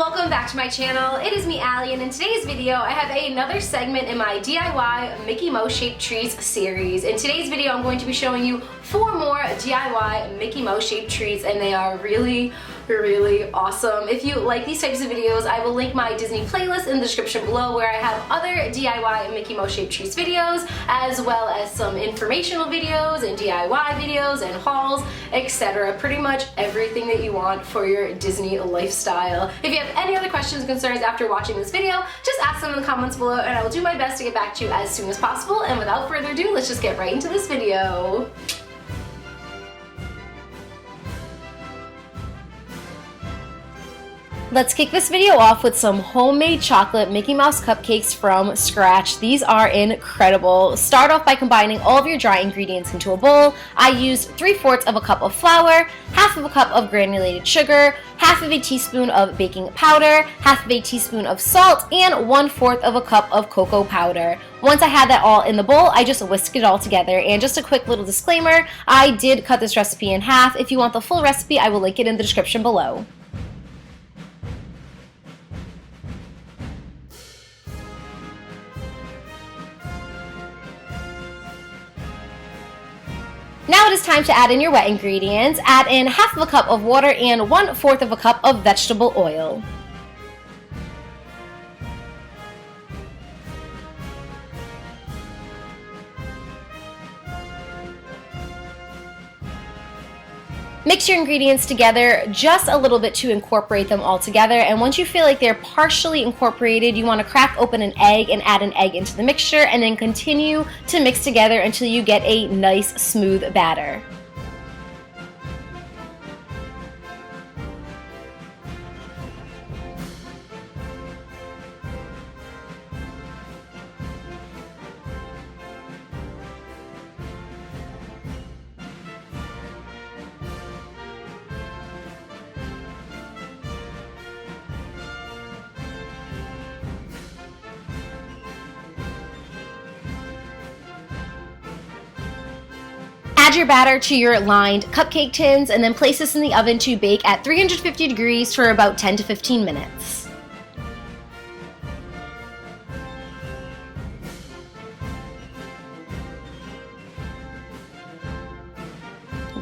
Welcome back to my channel. It is me, Allie, and in today's video I have another segment in my DIY Mickey Mouse shaped trees series. In today's video I'm going to be showing you 4 more DIY Mickey Mouse shaped trees, and they are really awesome. If you like these types of videos, I will link my Disney playlist in the description below where I have other DIY Mickey Mouse shaped trees videos, as well as some informational videos and DIY videos and hauls, etc. Pretty much everything that you want for your Disney lifestyle. If you have any other questions or concerns after watching this video, just ask them in the comments below and I will do my best to get back to you as soon as possible. And without further ado, let's just get right into this video. Let's kick this video off with some homemade chocolate Mickey Mouse cupcakes from scratch. These are incredible. Start off by combining all of your dry ingredients into a bowl. I used 3/4 of a cup of flour, half of a cup of granulated sugar, half of a teaspoon of baking powder, half of a teaspoon of salt, and 1/4 of a cup of cocoa powder. Once I had that all in the bowl, I just whisked it all together. And just a quick little disclaimer, I did cut this recipe in half. If you want the full recipe, I will link it in the description below. Now it is time to add in your wet ingredients. Add in half of a cup of water and 1/4 of a cup of vegetable oil. Mix your ingredients together just a little bit to incorporate them all together, and once you feel like they're partially incorporated, you want to crack open an egg and add an egg into the mixture, and then continue to mix together until you get a nice smooth batter. Add your batter to your lined cupcake tins and then place this in the oven to bake at 350 degrees for about 10 to 15 minutes.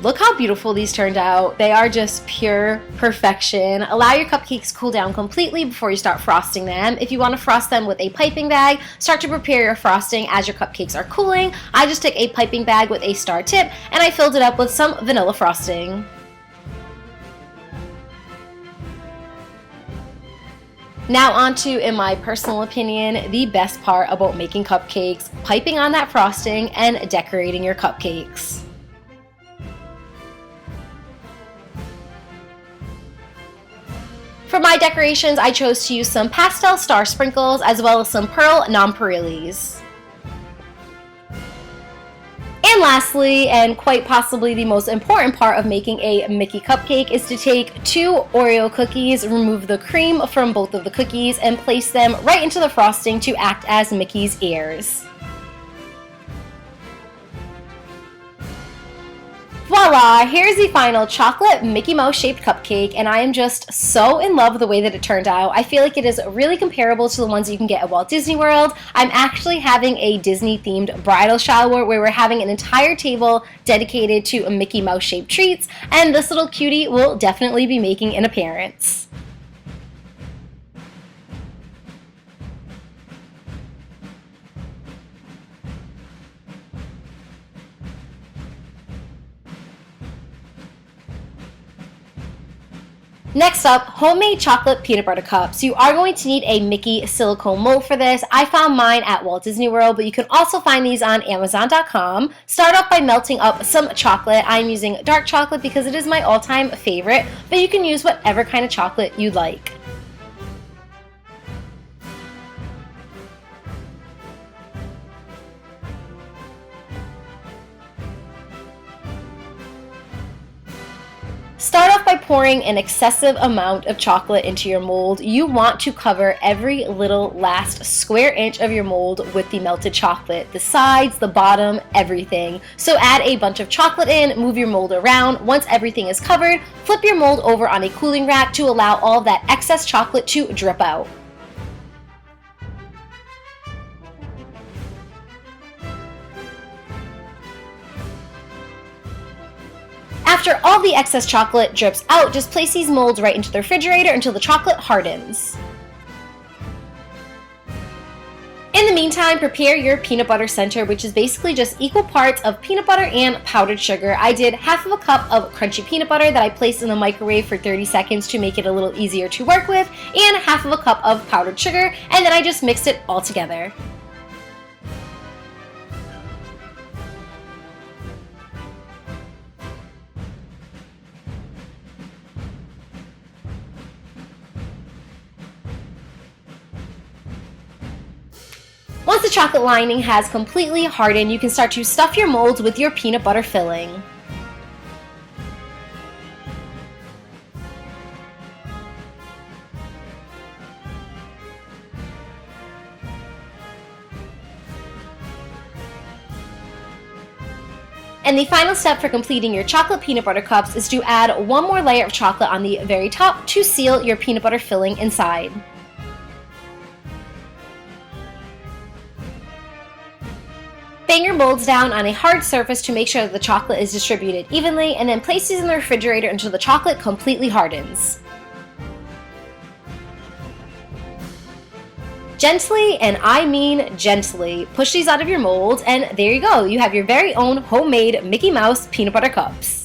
Look how beautiful these turned out. They are just pure perfection. Allow your cupcakes to cool down completely before you start frosting them. If you want to frost them with a piping bag, start to prepare your frosting as your cupcakes are cooling. I just took a piping bag with a star tip and I filled it up with some vanilla frosting. Now on to, in my personal opinion, the best part about making cupcakes: piping on that frosting and decorating your cupcakes. For my decorations, I chose to use some pastel star sprinkles as well as some pearl nonpareils. And lastly, and quite possibly the most important part of making a Mickey cupcake, is to take 2 Oreo cookies, remove the cream from both of the cookies, and place them right into the frosting to act as Mickey's ears. Voila! Here's the final chocolate Mickey Mouse shaped cupcake, and I am just so in love with the way that it turned out. I feel like it is really comparable to the ones you can get at Walt Disney World. I'm actually having a Disney themed bridal shower where we're having an entire table dedicated to Mickey Mouse shaped treats, and this little cutie will definitely be making an appearance. Next up, homemade chocolate peanut butter cups. You are going to need a Mickey silicone mold for this. I found mine at Walt Disney World, but you can also find these on Amazon.com. Start off by melting up some chocolate. I'm using dark chocolate because it is my all-time favorite, but you can use whatever kind of chocolate you'd like. Start off by pouring an excessive amount of chocolate into your mold, you want to cover every little last square inch of your mold with the melted chocolate. The sides, the bottom, everything. So add a bunch of chocolate in, move your mold around. Once everything is covered, flip your mold over on a cooling rack to allow all of that excess chocolate to drip out. After all the excess chocolate drips out, just place these molds right into the refrigerator until the chocolate hardens. In the meantime, prepare your peanut butter center, which is basically just equal parts of peanut butter and powdered sugar. I did half of a cup of crunchy peanut butter that I placed in the microwave for 30 seconds to make it a little easier to work with, and half of a cup of powdered sugar, and then I just mixed it all together. Once the chocolate lining has completely hardened, you can start to stuff your molds with your peanut butter filling. And the final step for completing your chocolate peanut butter cups is to add one more layer of chocolate on the very top to seal your peanut butter filling inside. Bang your molds down on a hard surface to make sure that the chocolate is distributed evenly, and then place these in the refrigerator until the chocolate completely hardens. Gently, and I mean gently, push these out of your molds, and there you go. You have your very own homemade Mickey Mouse peanut butter cups.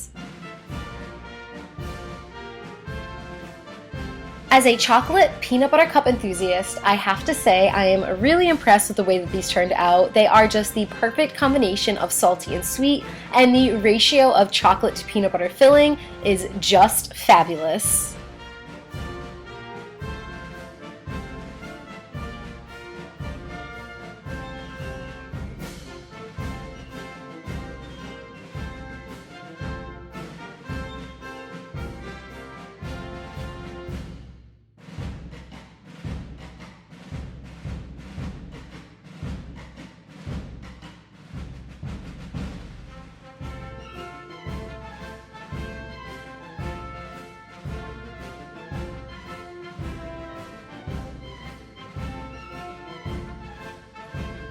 As a chocolate peanut butter cup enthusiast, I have to say I am really impressed with the way that these turned out. They are just the perfect combination of salty and sweet, and the ratio of chocolate to peanut butter filling is just fabulous.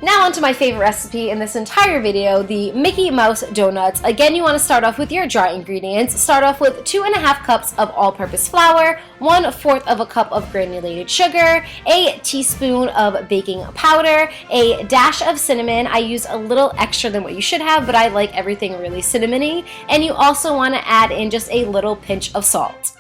Now onto my favorite recipe in this entire video, the Mickey Mouse donuts. Again, you want to start off with your dry ingredients. Start off with 2½ cups of all-purpose flour, 1/4 of a cup of granulated sugar, a teaspoon of baking powder, a dash of cinnamon. I use a little extra than what you should have, but I like everything really cinnamony. And you also want to add in just a little pinch of salt.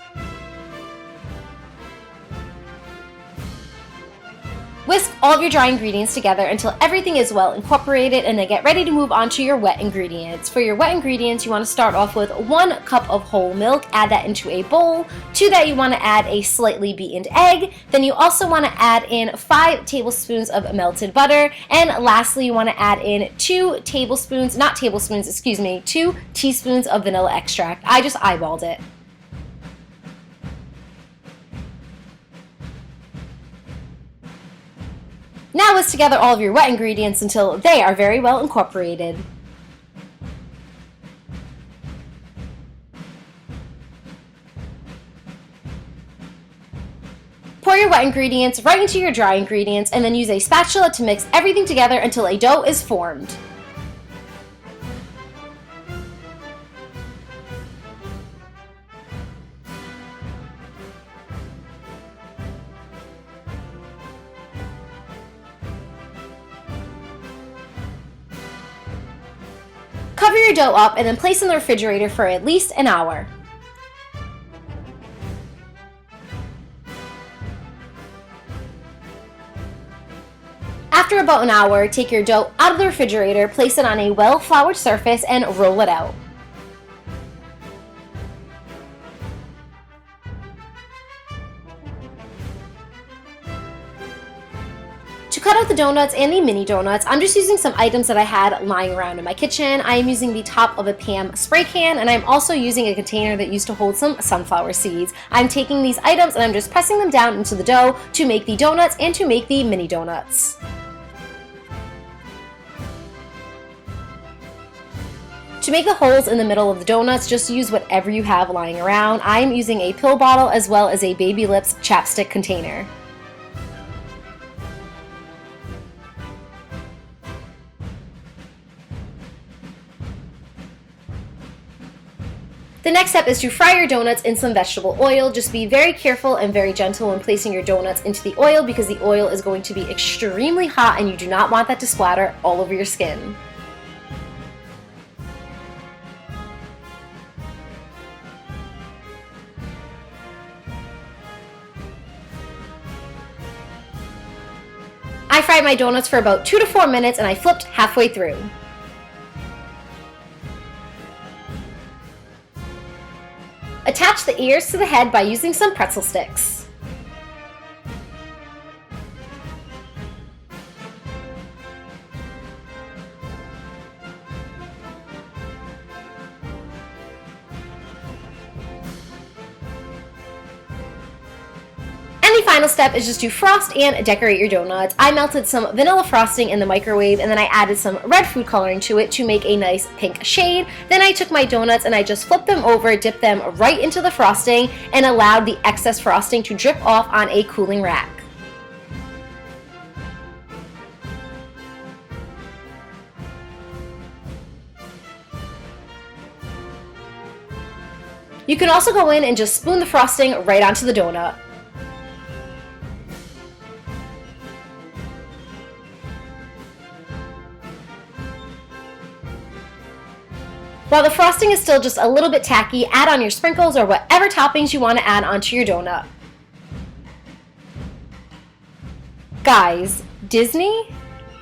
Whisk all of your dry ingredients together until everything is well incorporated, and then get ready to move on to your wet ingredients. For your wet ingredients, you want to start off with 1 cup of whole milk, add that into a bowl. To that, you want to add a slightly beaten egg. Then you also want to add in 5 tablespoons of melted butter. And lastly, you want to add in 2 teaspoons of vanilla extract. I just eyeballed it. Now whisk together all of your wet ingredients until they are very well incorporated. Pour your wet ingredients right into your dry ingredients, and then use a spatula to mix everything together until a dough is formed. Cover your dough up and then place in the refrigerator for at least an hour. After about an hour, take your dough out of the refrigerator, place it on a well-floured surface, and roll it out. To cut out the donuts and the mini donuts, I'm just using some items that I had lying around in my kitchen. I am using the top of a Pam spray can, and I'm also using a container that used to hold some sunflower seeds. I'm taking these items and I'm just pressing them down into the dough to make the donuts and to make the mini donuts. To make the holes in the middle of the donuts, just use whatever you have lying around. I am using a pill bottle as well as a Baby Lips chapstick container. The next step is to fry your donuts in some vegetable oil. Just be very careful and very gentle when placing your donuts into the oil because the oil is going to be extremely hot and you do not want that to splatter all over your skin. I fried my donuts for about 2 to 4 minutes and I flipped halfway through. Attach the ears to the head by using some pretzel sticks. The final step is just to frost and decorate your donuts. I melted some vanilla frosting in the microwave and then I added some red food coloring to it to make a nice pink shade. Then I took my donuts and I just flipped them over, dipped them right into the frosting, and allowed the excess frosting to drip off on a cooling rack. You can also go in and just spoon the frosting right onto the donut. While the frosting is still just a little bit tacky, add on your sprinkles or whatever toppings you want to add onto your donut. Guys, Disney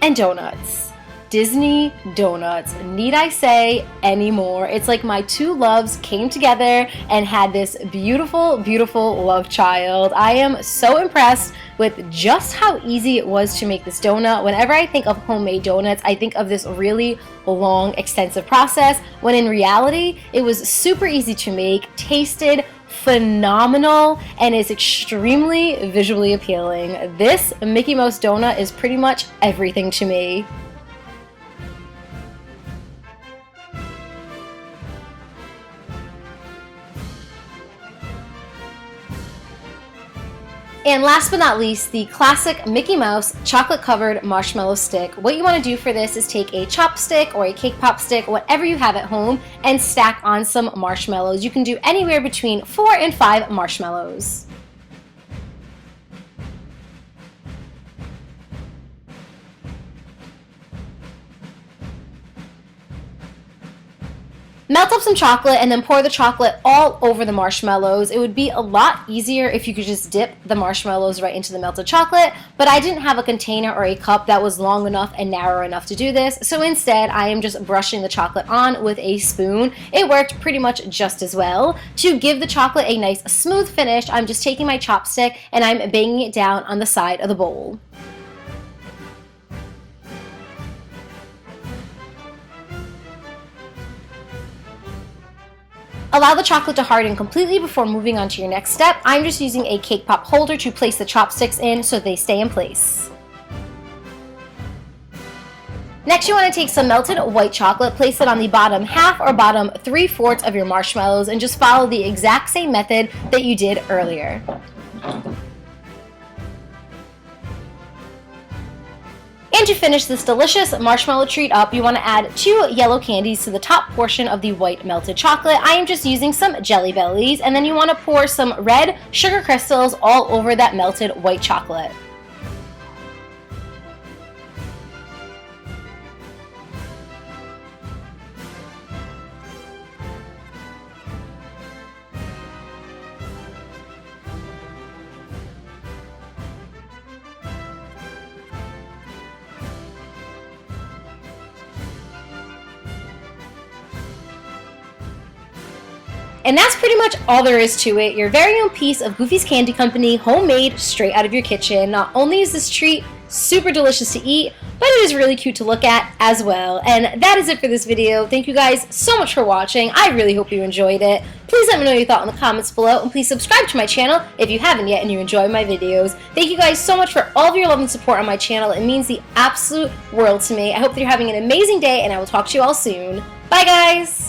and donuts. Disney donuts. Need I say anymore? It's like my two loves came together and had this beautiful, beautiful love child. I am so impressed with just how easy it was to make this donut. Whenever I think of homemade donuts, I think of this really long, extensive process, when in reality, it was super easy to make, tasted phenomenal, and is extremely visually appealing. This Mickey Mouse donut is pretty much everything to me. And last but not least, the classic Mickey Mouse chocolate covered marshmallow stick. What you want to do for this is take a chopstick or a cake pop stick, whatever you have at home, and stack on some marshmallows. You can do anywhere between 4 and 5 marshmallows. Melt up some chocolate and then pour the chocolate all over the marshmallows. It would be a lot easier if you could just dip the marshmallows right into the melted chocolate, but I didn't have a container or a cup that was long enough and narrow enough to do this, so instead I am just brushing the chocolate on with a spoon. It worked pretty much just as well. To give the chocolate a nice smooth finish, I'm just taking my chopstick and I'm banging it down on the side of the bowl. Allow the chocolate to harden completely before moving on to your next step. I'm just using a cake pop holder to place the chopsticks in so they stay in place. Next, you want to take some melted white chocolate, place it on the bottom half or bottom 3/4 of your marshmallows, and just follow the exact same method that you did earlier. And to finish this delicious marshmallow treat up, you want to add 2 yellow candies to the top portion of the white melted chocolate. I am just using some Jelly Bellies, and then you want to pour some red sugar crystals all over that melted white chocolate. And that's pretty much all there is to it. Your very own piece of Goofy's Candy Company, homemade, straight out of your kitchen. Not only is this treat super delicious to eat, but it is really cute to look at as well. And that is it for this video. Thank you guys so much for watching. I really hope you enjoyed it. Please let me know your thought in the comments below, and please subscribe to my channel if you haven't yet and you enjoy my videos. Thank you guys so much for all of your love and support on my channel. It means the absolute world to me. I hope that you're having an amazing day, and I will talk to you all soon. Bye guys!